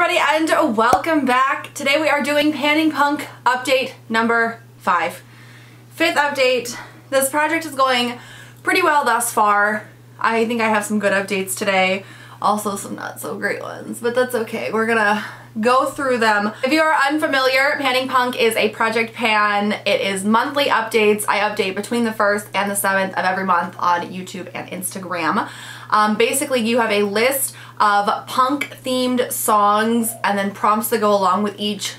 everybody and welcome back. Today we are doing Panning Punk update number 5. 5th update. This project is going pretty well thus far. I think I have some good updates today. Also some not so great ones, but that's okay. We're gonna go through them. If you are unfamiliar, Panning Punk is a project pan. It is monthly updates. I update between the 1st and the 7th of every month on YouTube and Instagram. Basically, you have a list of punk themed songs and then prompts that go along with each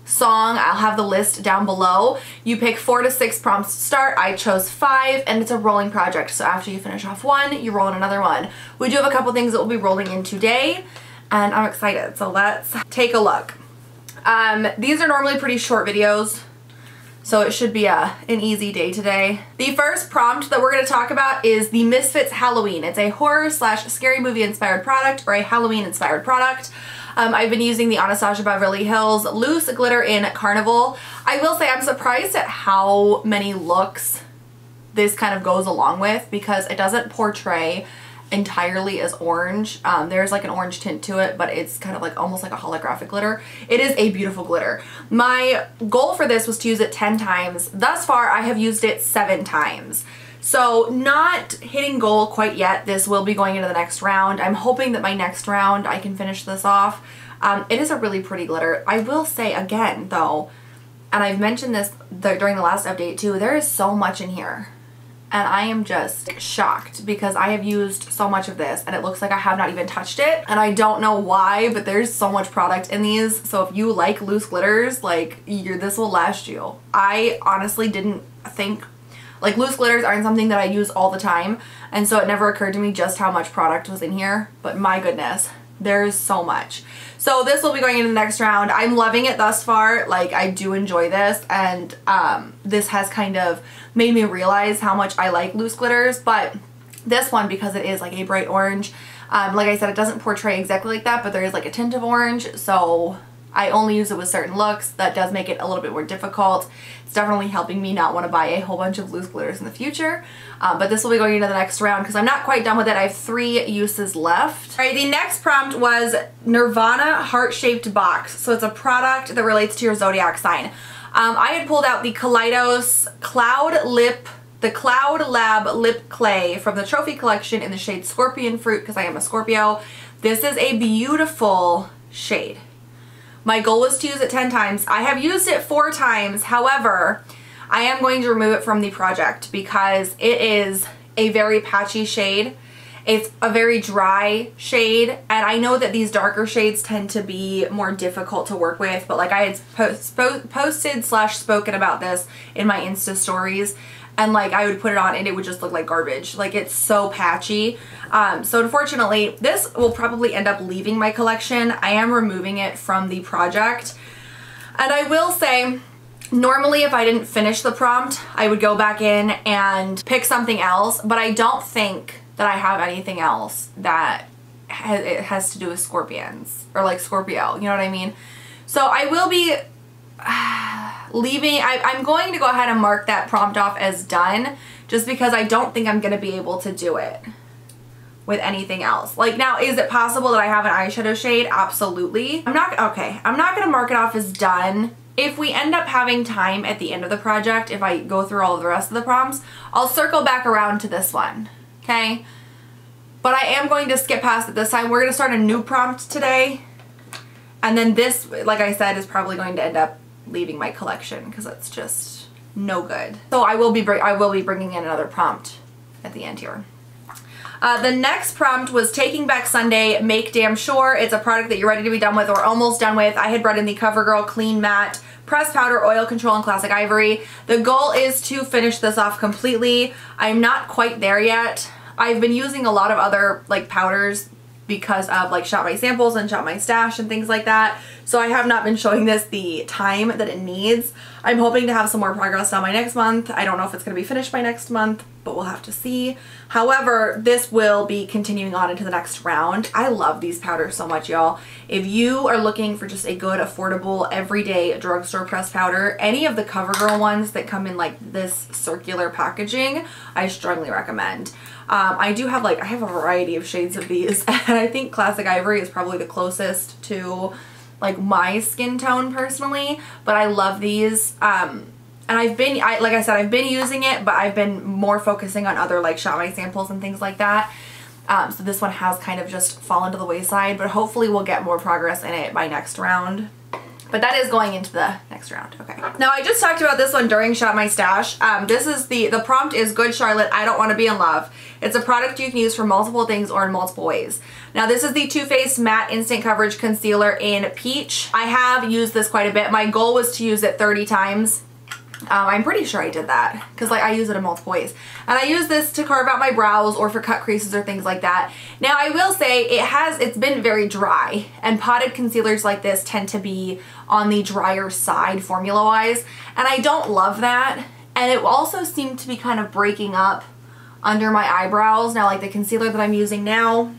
song. I'll have the list down below. You pick 4 to 6 prompts to start. I chose 5 and it's a rolling project. So after you finish off one, you roll in another one. We do have a couple things that we'll be rolling in today and I'm excited. So let's take a look. These are normally pretty short videos, so it should be an easy day today. The first prompt that we're going to talk about is the Misfits Halloween. It's a horror / scary movie inspired product, or a Halloween inspired product. I've been using the Anastasia Beverly Hills Loose Glitter in Carnival. I will say I'm surprised at how many looks this kind of goes along with, because it doesn't portray entirely as orange. There's like an orange tint to it, but it's kind of like almost like a holographic glitter. It is a beautiful glitter. My goal for this was to use it 10 times. Thus far, I have used it 7 times. So not hitting goal quite yet. This will be going into the next round. I'm hoping that my next round I can finish this off. It is a really pretty glitter. I will say again though, and I've mentioned this during the last update too, there is so much in here. And I am just shocked because I have used so much of this and it looks like I have not even touched it. And I don't know why, but there's so much product in these. So if you like loose glitters, like this will last you. I honestly didn't think, like, loose glitters aren't something that I use all the time. And so it never occurred to me just how much product was in here. But my goodness, there's so much. So this will be going into the next round. I'm loving it thus far. Like, I do enjoy this, and this has kind of made me realize how much I like loose glitters. But this one, because it is like a bright orange, like I said, it doesn't portray exactly like that, but there is like a tint of orange. So I only use it with certain looks. That does make it a little bit more difficult. It's definitely helping me not want to buy a whole bunch of loose glitters in the future. But this will be going into the next round because I'm not quite done with it. I have 3 uses left. All right, the next prompt was Nirvana heart-shaped box. So it's a product that relates to your zodiac sign. I had pulled out the Kaleidos Cloud Lab Lip Clay from the Trophy Collection in the shade Scorpion Fruit because I am a Scorpio. This is a beautiful shade. My goal was to use it 10 times. I have used it 4 times. However, I am going to remove it from the project because it is a very patchy shade. It's a very dry shade, and I know that these darker shades tend to be more difficult to work with, but like I had posted / spoken about this in my Insta stories, and like I would put it on and it would just look like garbage. Like, it's so patchy. So unfortunately, this will probably end up leaving my collection. I am removing it from the project. And I will say, normally if I didn't finish the prompt, I would go back in and pick something else, but I don't think that I have anything else that it has to do with scorpions or like Scorpio, you know what I mean? So I will be leaving. I'm going to go ahead and mark that prompt off as done, just because I don't think I'm going to be able to do it with anything else. Like, now, is it possible that I have an eyeshadow shade? Absolutely. I'm not going to mark it off as done. If we end up having time at the end of the project, if I go through all of the rest of the prompts, I'll circle back around to this one, okay? But I am going to skip past it this time. We're going to start a new prompt today. And then this, like I said, is probably going to end up leaving my collection because it's just no good. So I will be bringing in another prompt at the end here. The next prompt was Taking Back Sunday, MakeDamnSure. It's a product that you're ready to be done with or almost done with. I had brought in the CoverGirl Clean Matte Pressed Powder Oil Control in Classic Ivory. The goal is to finish this off completely. I'm not quite there yet. I've been using a lot of other like powders because of like Shop My Samples and Shop My Stash and things like that. So I have not been showing this the time that it needs. I'm hoping to have some more progress done by next month. I don't know if it's going to be finished by next month, but we'll have to see. However, this will be continuing on into the next round. I love these powders so much, y'all. If you are looking for just a good, affordable, everyday drugstore pressed powder, any of the CoverGirl ones that come in like this circular packaging, I strongly recommend. I do have I have a variety of shades of these, and I think Classic Ivory is probably the closest to like my skin tone personally, but I love these. And like I said, I've been using it, but I've been more focusing on other like Shop My samples and things like that. So this one has kind of just fallen to the wayside, but hopefully we'll get more progress in it by next round. But that is going into the next round. Okay. Now I just talked about this one during Shop My Stash. This is the prompt is Good Charlotte, I Don't Want to Be in Love. It's a product you can use for multiple things or in multiple ways. Now this is the Too Faced Matte Instant Coverage Concealer in Peach. I have used this quite a bit. My goal was to use it 30 times. I'm pretty sure I did that because I use it in multiple ways. And I use this to carve out my brows or for cut creases or things like that. Now I will say it's been very dry, and potted concealers like this tend to be on the drier side formula wise, and I don't love that. And it also seemed to be kind of breaking up under my eyebrows. Now like the concealer that I'm using now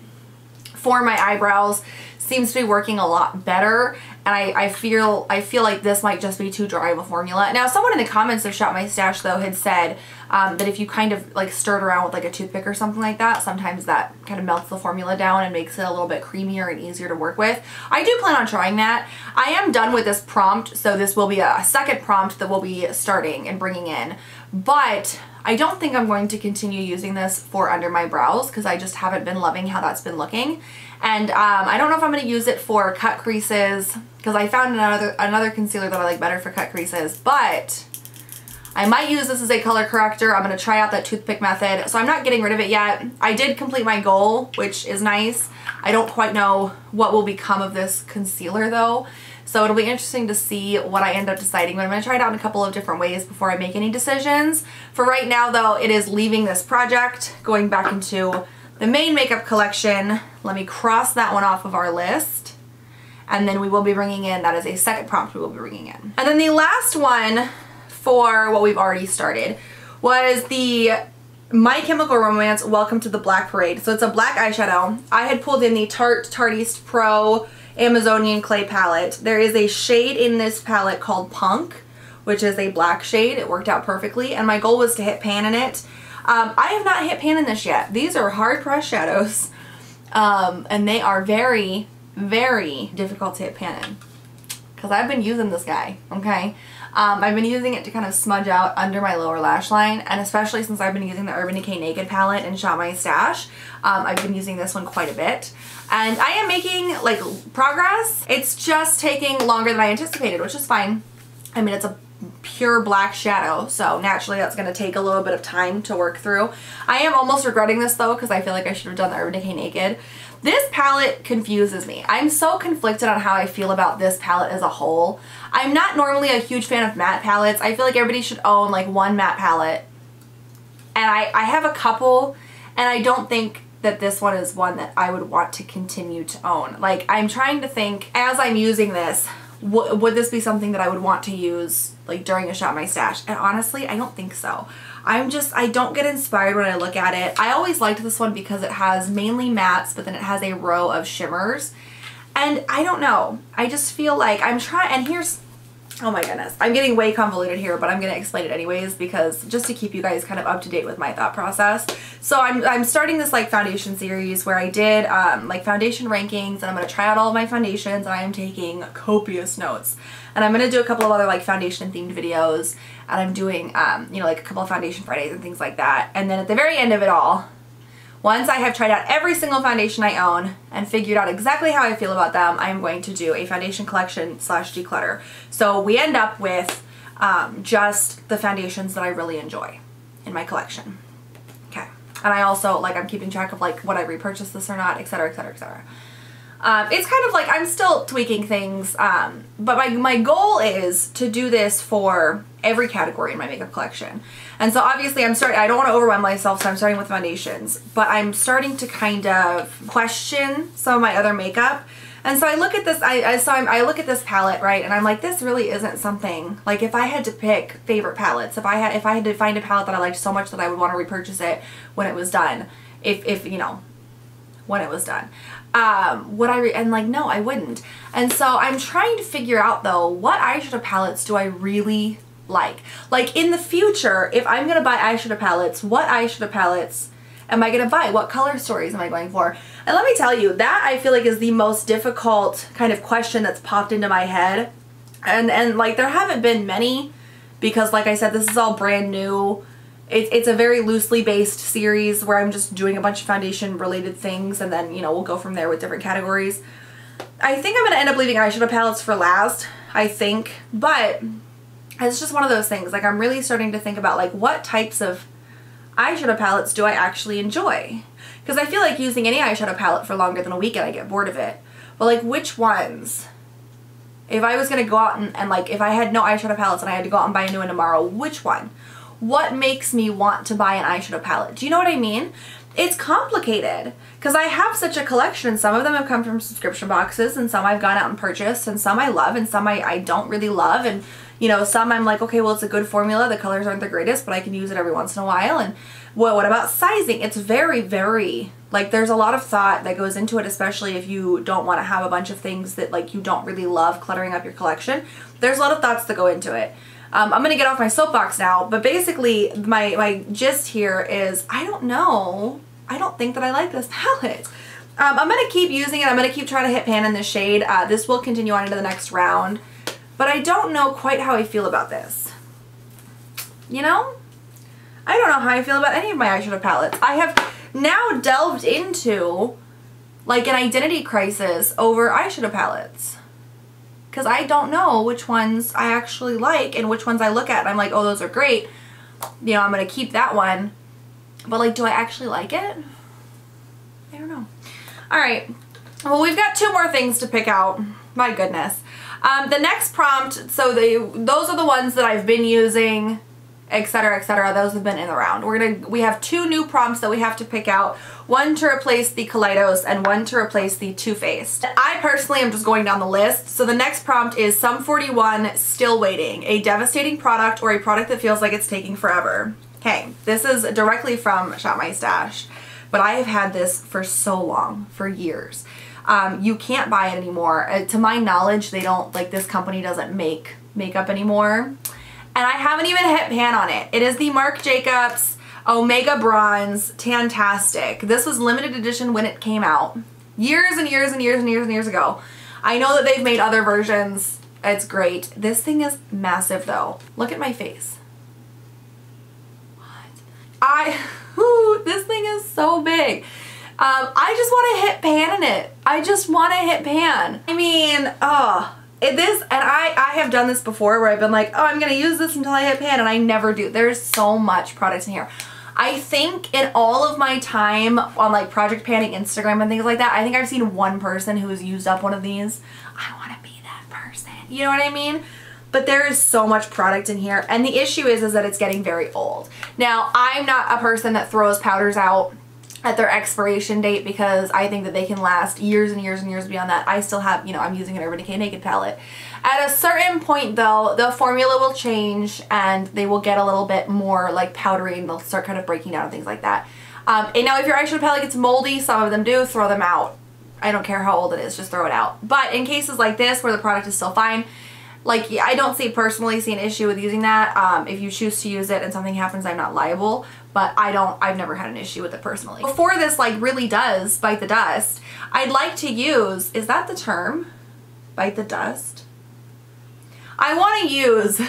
for my eyebrows seems to be working a lot better, and I feel like this might just be too dry of a formula. Now someone in the comments of Shop My Stash though had said that if you kind of like stir it around with like a toothpick or something like that, sometimes that kind of melts the formula down and makes it a little bit creamier and easier to work with. I do plan on trying that. I am done with this prompt, so this will be a second prompt that we'll be starting and bringing in, but I don't think I'm going to continue using this for under my brows because I just haven't been loving how that's been looking. And I don't know if I'm going to use it for cut creases because I found another concealer that I like better for cut creases, but I might use this as a color corrector. I'm going to try out that toothpick method. So I'm not getting rid of it yet. I did complete my goal, which is nice. I don't quite know what will become of this concealer though. So it'll be interesting to see what I end up deciding, but I'm going to try it out in a couple of different ways before I make any decisions. For right now though, it is leaving this project, going back into the main makeup collection. Let me cross that one off of our list. And then we will be bringing in, that is a second prompt we will be bringing in. And then the last one for what we've already started was the My Chemical Romance Welcome to the Black Parade. So it's a black eyeshadow. I had pulled in the Tarteist Pro Amazonian Clay palette. There is a shade in this palette called Punk, which is a black shade. It worked out perfectly, and my goal was to hit pan in it. I have not hit pan in this yet. These are hard pressed shadows, and they are very, very difficult to hit pan in because I've been using this guy, okay? I've been using it to kind of smudge out under my lower lash line, and especially since I've been using the Urban Decay Naked palette and Shop My Stash, I've been using this one quite a bit. And I am making like progress. It's just taking longer than I anticipated, which is fine. I mean, it's a pure black shadow, so naturally that's going to take a little bit of time to work through. I am almost regretting this though because I feel like I should have done the Urban Decay Naked. This palette confuses me. I'm so conflicted on how I feel about this palette as a whole. I'm not normally a huge fan of matte palettes. I feel like everybody should own like one matte palette, and I have a couple, and I don't think that this one is one that I would want to continue to own. Like, I'm trying to think as I'm using this, would this be something that I would want to use like during a Shop My Stash? And honestly, I don't think so. I don't get inspired when I look at it. I always liked this one because it has mainly mattes, but then it has a row of shimmers. And I don't know. I just feel like I'm trying, and here's, oh my goodness, I'm getting way convoluted here, but I'm going to explain it anyways because just to keep you guys kind of up to date with my thought process. So I'm starting this like foundation series where I did like foundation rankings, and I'm going to try out all of my foundations, and I am taking copious notes. And I'm going to do a couple of other like foundation themed videos, and I'm doing you know, like a couple of foundation Fridays and things like that. And then at the very end of it all, once I have tried out every single foundation I own and figured out exactly how I feel about them, I am going to do a foundation collection / declutter. So we end up with just the foundations that I really enjoy in my collection. Okay. And I also, like, I'm keeping track of like would I repurchase this or not, etc, etc, etc. It's kind of like I'm still tweaking things, but my goal is to do this for every category in my makeup collection. And so obviously I don't want to overwhelm myself, so I'm starting with foundations, but I'm starting to kind of question some of my other makeup. And so I look at this, I look at this palette, right, and I'm like, this really isn't something, like if I had to pick favorite palettes, if I had to find a palette that I liked so much that I would want to repurchase it when it was done, if you know, when it was done. Would I, and like, no, I wouldn't. And so I'm trying to figure out though, what eyeshadow palettes do I really like? Like in the future, if I'm gonna buy eyeshadow palettes, what eyeshadow palettes am I gonna buy? What color stories am I going for? And let me tell you, that I feel like is the most difficult kind of question that's popped into my head. And like there haven't been many, because like I said, this is all brand new. It's a very loosely based series where I'm just doing a bunch of foundation related things, and then, you know, we'll go from there with different categories. I think I'm going to end up leaving eyeshadow palettes for last, I think, but it's just one of those things. Like, I'm really starting to think about like what types of eyeshadow palettes do I actually enjoy? Because I feel like using any eyeshadow palette for longer than a week and I get bored of it. But like, which ones? If I was going to go out and like, if I had no eyeshadow palettes and I had to go out and buy a new one tomorrow, which one? What makes me want to buy an eyeshadow palette? Do you know what I mean? It's complicated because I have such a collection. Some of them have come from subscription boxes, and some I've gone out and purchased, and some I love and some I don't really love. And, you know, some I'm like, okay, well, it's a good formula. The colors aren't the greatest, but I can use it every once in a while. And what about sizing? It's very, very, like, there's a lot of thought that goes into it, especially if you don't want to have a bunch of things that like you don't really love cluttering up your collection. There's a lot of thoughts that go into it. I'm going to get off my soapbox now, but basically my gist here is I don't know. I don't think that I like this palette. I'm going to keep using it. I'm going to keep trying to hit pan in this shade. This will continue on into the next round, but I don't know quite how I feel about this. You know? I don't know how I feel about any of my eyeshadow palettes. I have now delved into like an identity crisis over eyeshadow palettes. Because I don't know which ones I actually like and which ones I look at and I'm like, oh, those are great. You know, I'm going to keep that one. But like, do I actually like it? I don't know. All right. Well, we've got 2 more things to pick out. My goodness. The next prompt, so those are the ones that I've been using, etc., etc. Those have been in the round. We have 2 new prompts that we have to pick out. One to replace the Kaleidos and one to replace the Too Faced. I personally am just going down the list. So the next prompt is Sum 41 Still Waiting, a devastating product or a product that feels like it's taking forever. Okay, this is directly from Shop My Stash, but I have had this for so long, for years. You can't buy it anymore. To my knowledge, they don't, like, this company doesn't make makeup anymore. And I haven't even hit pan on it. It is the Marc Jacobs Omega Bronze Tantastic. This was limited edition when it came out. Years and years and years and years and years ago. I know that they've made other versions. It's great. This thing is massive though. Look at my face. What? This thing is so big. I just want to hit pan in it. I just want to hit pan. I mean, I have done this before where I've been like, oh, I'm going to use this until I hit pan, and I never do. There's so much product in here. I think in all of my time on like project panning Instagram and things like that, I think I've seen one person who has used up one of these. I want to be that person. You know what I mean? But there is so much product in here, and the issue is that it's getting very old. Now, I'm not a person that throws powders out at their expiration date because I think that they can last years and years and years beyond that. I still have, you know, I'm using an Urban Decay Naked palette. At a certain point though, the formula will change and they will get a little bit more like powdery and they'll start kind of breaking down and things like that. And now if your eyeshadow palette gets moldy, some of them do, throw them out. I don't care how old it is, just throw it out. But in cases like this where the product is still fine, like, I don't personally see an issue with using that. If you choose to use it and something happens, I'm not liable, but I've never had an issue with it personally. Before this like really does bite the dust, I'd like to use, is that the term? Bite the dust? I want to use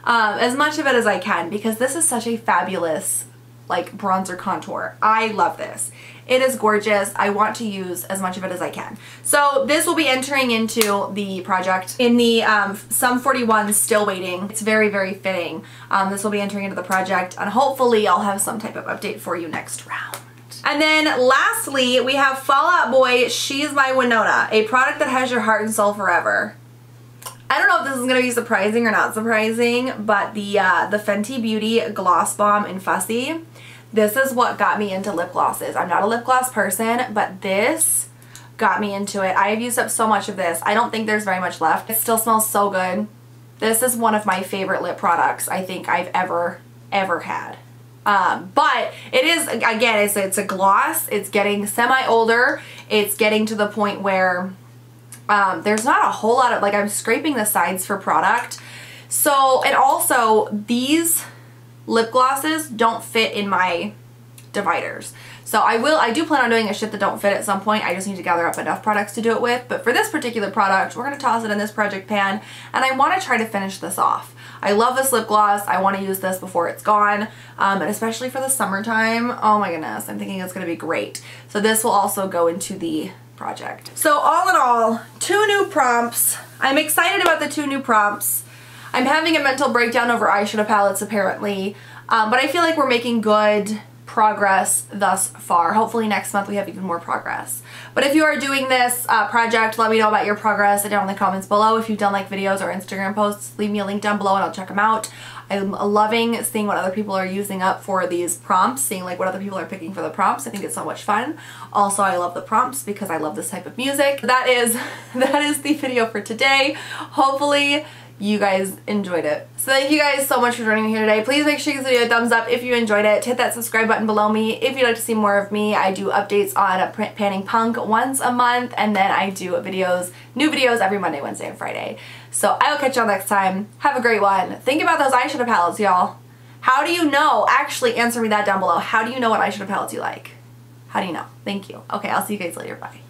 as much of it as I can because this is such a fabulous like bronzer contour. I love this. It is gorgeous. I want to use as much of it as I can. So this will be entering into the project in the Sum 41 Still Waiting. It's very, very fitting. This will be entering into the project and hopefully I'll have some type of update for you next round. And then lastly, we have Fall Out Boy She's My Winona, a product that has your heart and soul forever. I don't know if this is going to be surprising or not surprising, but the Fenty Beauty Gloss Bomb in Fussy, this is what got me into lip glosses. I'm not a lip gloss person, but this got me into it. I have used up so much of this. I don't think there's very much left. It still smells so good. This is one of my favorite lip products I think I've ever had. But it is, again, it's a gloss. It's getting semi-older. It's getting to the point where there's not a whole lot of, like, I'm scraping the sides for product. So, and also these lip glosses don't fit in my dividers. So I do plan on doing a shit that don't fit at some point. I just need to gather up enough products to do it with. But for this particular product, we're going to toss it in this project pan, and I want to try to finish this off. I love this lip gloss. I want to use this before it's gone, and especially for the summertime. Oh my goodness, I'm thinking it's going to be great. So this will also go into the project. So all in all, 2 new prompts. I'm excited about the 2 new prompts. I'm having a mental breakdown over eyeshadow palettes apparently, but I feel like we're making good progress thus far. Hopefully next month we have even more progress. But if you are doing this project, let me know about your progress down in the comments below. If you've done like videos or Instagram posts, leave me a link down below and I'll check them out. I'm loving seeing what other people are using up for these prompts, seeing like what other people are picking for the prompts. I think it's so much fun. Also, I love the prompts because I love this type of music. That is the video for today. Hopefully you guys enjoyed it. So thank you guys so much for joining me here today. Please make sure you give this video a thumbs up if you enjoyed it. Hit that subscribe button below me if you'd like to see more of me. I do updates on Panning Punk once a month, and then I do new videos every Monday, Wednesday, and Friday. So I will catch y'all next time. Have a great one. Think about those eyeshadow palettes, y'all. How do you know? Actually, answer me that down below. How do you know what eyeshadow palettes you like? How do you know? Thank you. Okay, I'll see you guys later. Bye.